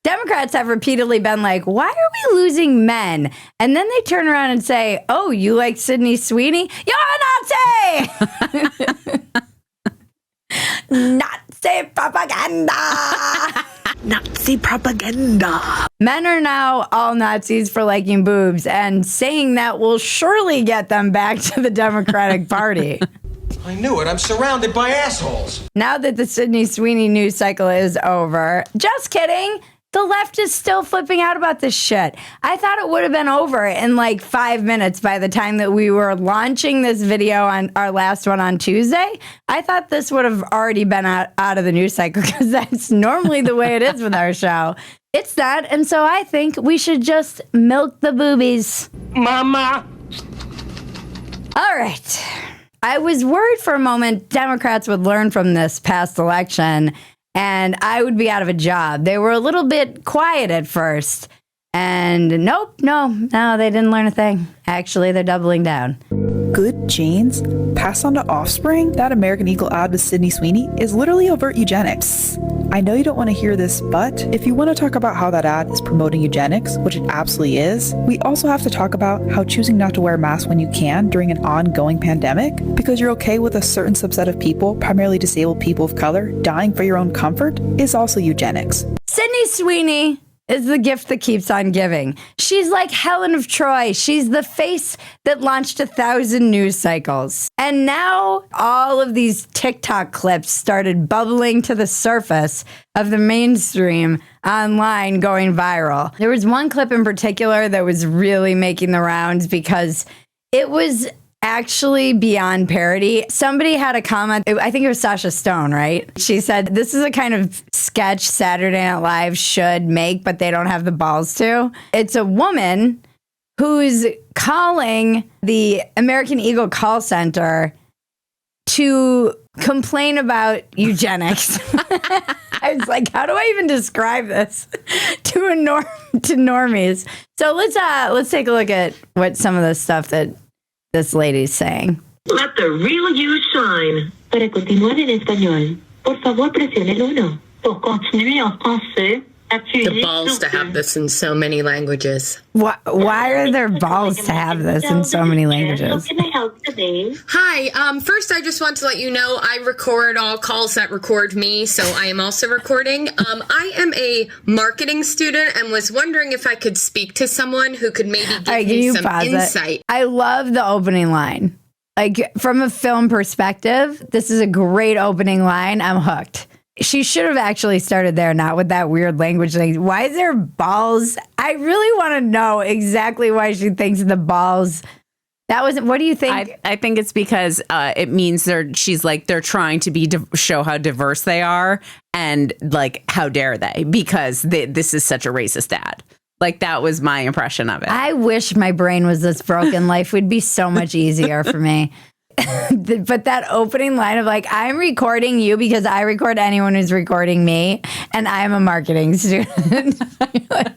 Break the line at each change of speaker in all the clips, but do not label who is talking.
Democrats have repeatedly been like, why are we losing men? And then they turn around and say, oh, you like Sydney Sweeney? You're a Nazi! Nazi propaganda!
Nazi propaganda.
Men are now all Nazis for liking boobs, and saying that will surely get them back to the Democratic Party.
I knew it. I'm surrounded by assholes.
Now that the Sydney Sweeney news cycle is over, just kidding. The left is still flipping out about this shit. I thought it would have been over in like 5 minutes by the time that we were launching this video on our last one on Tuesday. I thought this would have already been out of the news cycle because that's normally the way it is with our show. It's that, and so I think we should just milk the boobies.
Mama!
All right. I was worried for a moment Democrats would learn from this past election and I would be out of a job. They were a little bit quiet at first. And no, they didn't learn a thing. Actually, they're doubling down.
Good genes passed on to offspring? That American Eagle ad with Sydney Sweeney is literally overt eugenics. I know you don't want to hear this, but if you want to talk about how that ad is promoting eugenics, which it absolutely is, we also have to talk about how choosing not to wear a mask when you can during an ongoing pandemic, because you're okay with a certain subset of people, primarily disabled people of color, dying for your own comfort, is also eugenics.
Sydney Sweeney is the gift that keeps on giving. She's like Helen of Troy. She's the face that launched 1,000 news cycles. And now all of these TikTok clips started bubbling to the surface of the mainstream online going viral. There was one clip in particular that was really making the rounds because it was actually beyond parody. Somebody had a comment, I think it was Sasha Stone, right? She said, this is a kind of sketch Saturday Night Live should make, but they don't have the balls to. It's a woman who's calling the American Eagle call center to complain about eugenics. I was like, how do I even describe this to normies? So let's take a look at what some of the stuff that this lady's saying.
Let the real you shine. Para continuar en español, por favor presione el 1. Pour continuer en français, appuyez
The balls to have this in so many languages.
Why are there balls to have this in so many languages?
How can I help today?
Hi, first I just want to let you know I record all calls that record me, so I am also recording. I am a marketing student and was wondering if I could speak to someone who could maybe give me some insight.
I love the opening line. Like, from a film perspective, this is a great opening line. I'm hooked. She should have actually started there, not with that weird language thing. Why is there balls? I really want to know exactly why she thinks the balls. That wasn't. What do you think?
I think it's because it means they're trying to show how diverse they are, and like, how dare they? Because this is such a racist ad. Like, that was my impression of it.
I wish my brain was this broken. Life would be so much easier for me. But that opening line of like, I'm recording you because I record anyone who's recording me, and I'm a marketing student. Like,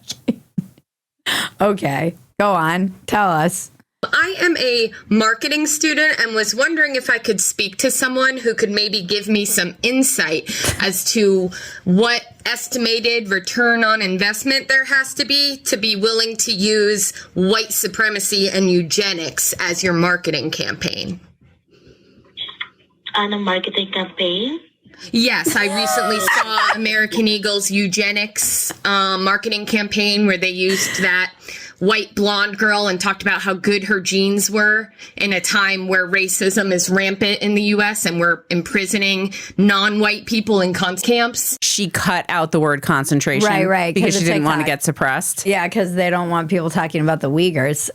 okay, go on. Tell us.
I am a marketing student and was wondering if I could speak to someone who could maybe give me some insight as to what estimated return on investment there has to be willing to use white supremacy and eugenics as your marketing campaign.
On a marketing campaign?
Yes, I recently saw American Eagle's eugenics marketing campaign where they used that white blonde girl and talked about how good her genes were in a time where racism is rampant in the U.S. and we're imprisoning non-white people in camps.
She cut out the word concentration.
Right.
Because she didn't want to get suppressed.
Yeah, because they don't want people talking about the Uyghurs.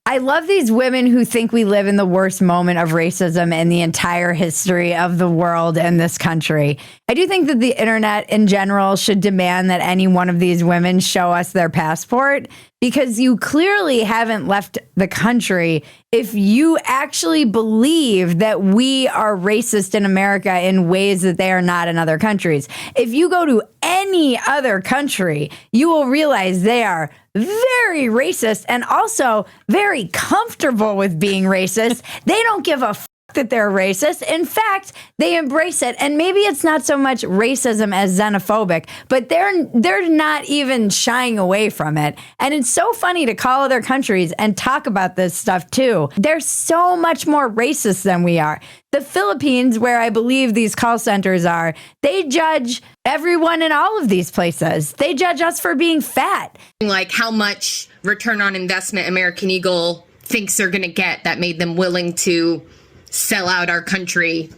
I love these women who think we live in the worst moment of racism in the entire history of the world and this country. I do think that the internet in general should demand that any one of these women show us their passport, because you clearly haven't left the country if you actually believe that we are racist in America in ways that they are not in other countries. If you go to any other country, you will realize they are very racist and also very comfortable with being racist. They don't give a that they're racist. In fact, they embrace it. And maybe it's not so much racism as xenophobic, but they're not even shying away from it. And it's so funny to call other countries and talk about this stuff too. They're so much more racist than we are. The Philippines, where I believe these call centers are, they judge everyone in all of these places. They judge us for being fat.
Like how much return on investment American Eagle thinks they're going to get that made them willing to sell out our country.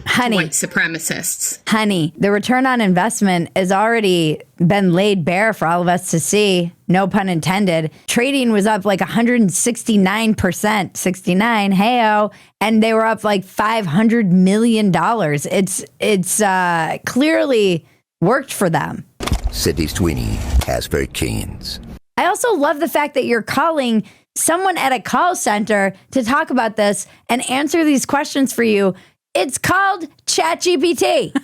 Honey,
white supremacists.
Honey, the return on investment has already been laid bare for all of us to see. No pun intended. Trading was up like 169%, 69, hey-o, and they were up like $500 million. It's clearly worked for them.
Sydney Sweeney has very Keynes.
I also love the fact that you're calling someone at a call center to talk about this and answer these questions for you. It's called ChatGPT.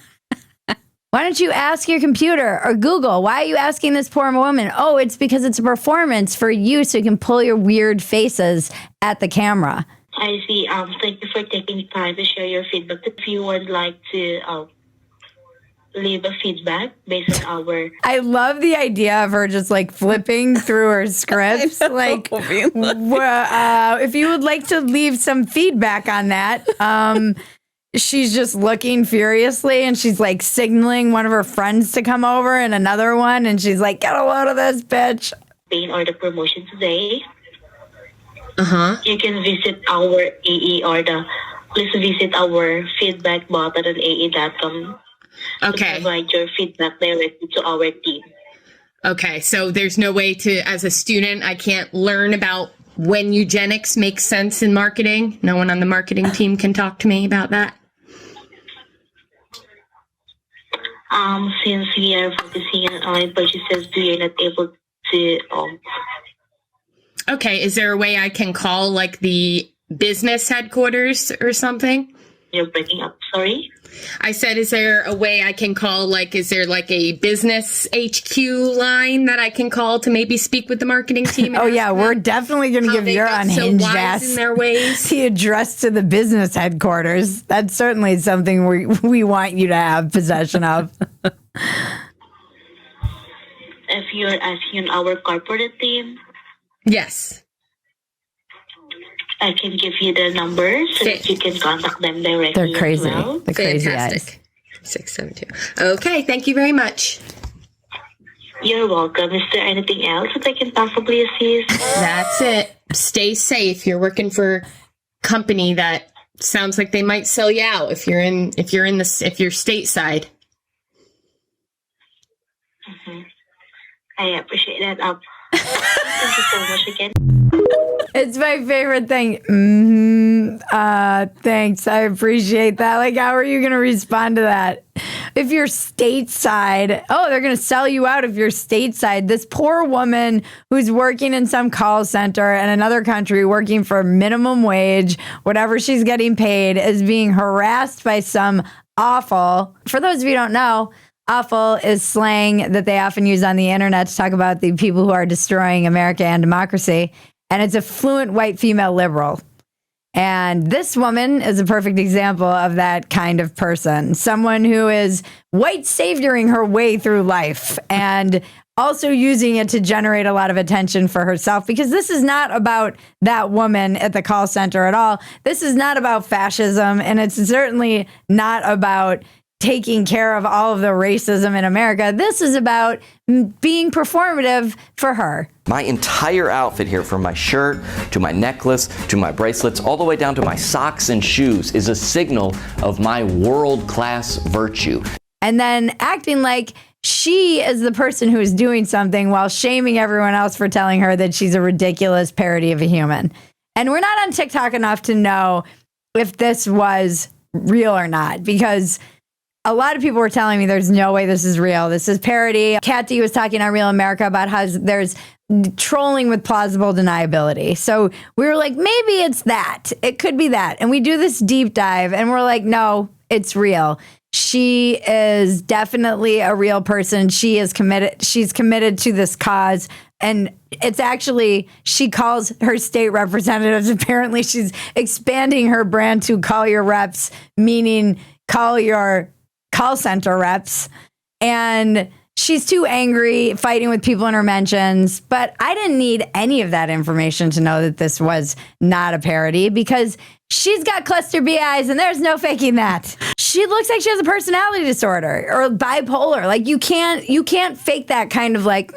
Why don't you ask your computer or Google? Why are you asking this poor woman? Oh, it's because it's a performance for you so you can pull your weird faces at the camera.
I see. Thank you for taking time to share your feedback. If you would like to leave a feedback based on our...
I love the idea of her just like flipping through her scripts. Like, if you would like to leave some feedback on that, she's just looking furiously and she's like signaling one of her friends to come over and another one. And she's like, get a load of this, bitch.
Or the promotion today.
Uh-huh.
You can visit our AE please visit our feedback button on AE.com.
Okay.
To provide your feedback directly to our team.
Okay. So there's no way to, as a student, I can't learn about when eugenics makes sense in marketing. No one on the marketing team can talk to me about that.
Since we are focusing on online purchases, we are not able to.
Okay, is there a way I can call like the business headquarters or something?
You're breaking up. Sorry.
I said, is there a way I can call? Like, is there like a business HQ line that I can call to maybe speak with the marketing team?
Oh yeah, we're definitely going to give your unhinged ass
in their ways.
the address to the business headquarters. That's certainly something we want you to have possession of.
If you're asking our corporate team,
yes,
I can give you the number so that you can contact them directly.
They're crazy.
As well.
They're crazy eyes.
Fantastic. 672. Okay, thank you very much.
You're welcome. Is there anything else that I can possibly assist?
That's it. Stay safe. You're working for a company that sounds like they might sell you out if you're stateside.
Mm-hmm. I appreciate that. Thank you so much again.
It's my favorite thing. Thanks. I appreciate that. Like, how are you going to respond to that? If you're stateside, they're going to sell you out if you're stateside. This poor woman who's working in some call center in another country, working for minimum wage, whatever she's getting paid, is being harassed by some awful. For those of you who don't know, awful is slang that they often use on the internet to talk about the people who are destroying America and democracy. And it's a fluent white female liberal. And this woman is a perfect example of that kind of person. Someone who is white savioring her way through life and also using it to generate a lot of attention for herself, because this is not about that woman at the call center at all. This is not about fascism, and it's certainly not about taking care of all of the racism in America. This is about being performative for her.
My entire outfit here, from my shirt to my necklace to my bracelets, all the way down to my socks and shoes, is a signal of my world-class virtue.
And then acting like she is the person who is doing something while shaming everyone else for telling her that she's a ridiculous parody of a human. And we're not on TikTok enough to know if this was real or not, because a lot of people were telling me there's no way this is real. This is parody. Kat D was talking on Real America about how there's trolling with plausible deniability. So we were like, maybe it's that. It could be that. And we do this deep dive and we're like, no, it's real. She is definitely a real person. She is committed. She's committed to this cause And it's actually, she calls her state representatives. Apparently, she's expanding her brand to call your reps, meaning call your call center reps. And she's too angry fighting with people in her mentions. But I didn't need any of that information to know that this was not a parody, because she's got cluster B eyes and there's no faking that. She looks like she has a personality disorder or bipolar. Like you can't fake that kind of like,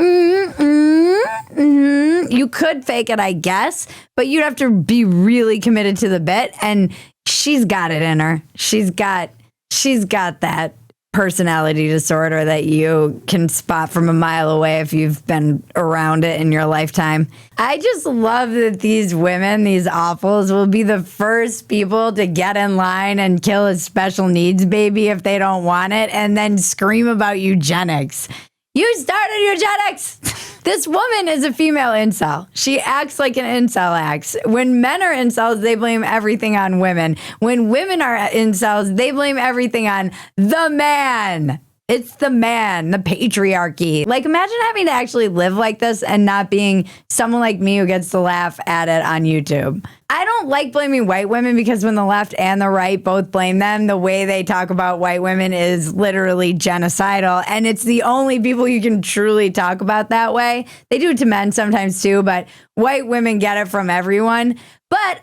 You could fake it, I guess, but you'd have to be really committed to the bit. And she's got it in her. She's got that personality disorder that you can spot from a mile away if you've been around it in your lifetime. I just love that these women, these awfuls, will be the first people to get in line and kill a special needs baby if they don't want it, and then scream about eugenics. You started eugenics! This woman is a female incel. She acts like an incel acts. When men are incels, they blame everything on women. When women are incels, they blame everything on the man. It's the man, the patriarchy. Like, imagine having to actually live like this and not being someone like me who gets to laugh at it on YouTube. I don't like blaming white women because when the left and the right both blame them, the way they talk about white women is literally genocidal. And it's the only people you can truly talk about that way. They do it to men sometimes too, but white women get it from everyone. But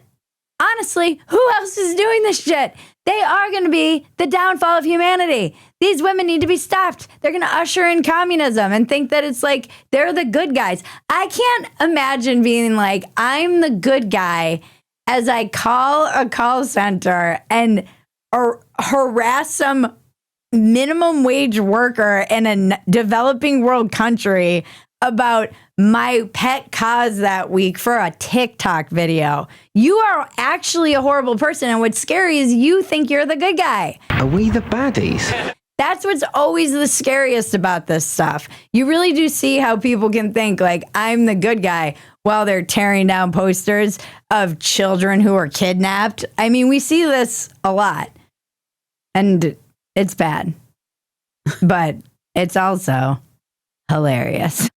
honestly, who else is doing this shit? They are going to be the downfall of humanity. These women need to be stopped. They're going to usher in communism and think that it's like they're the good guys. I can't imagine being like, I'm the good guy as I call a call center and harass some minimum wage worker in a developing world country about my pet cause that week for a TikTok video. You are actually a horrible person, and what's scary is you think you're the good guy.
Are we the baddies?
That's what's always the scariest about this stuff. You really do see how people can think like, I'm the good guy while they're tearing down posters of children who are kidnapped. I mean, we see this a lot, and it's bad, but it's also hilarious.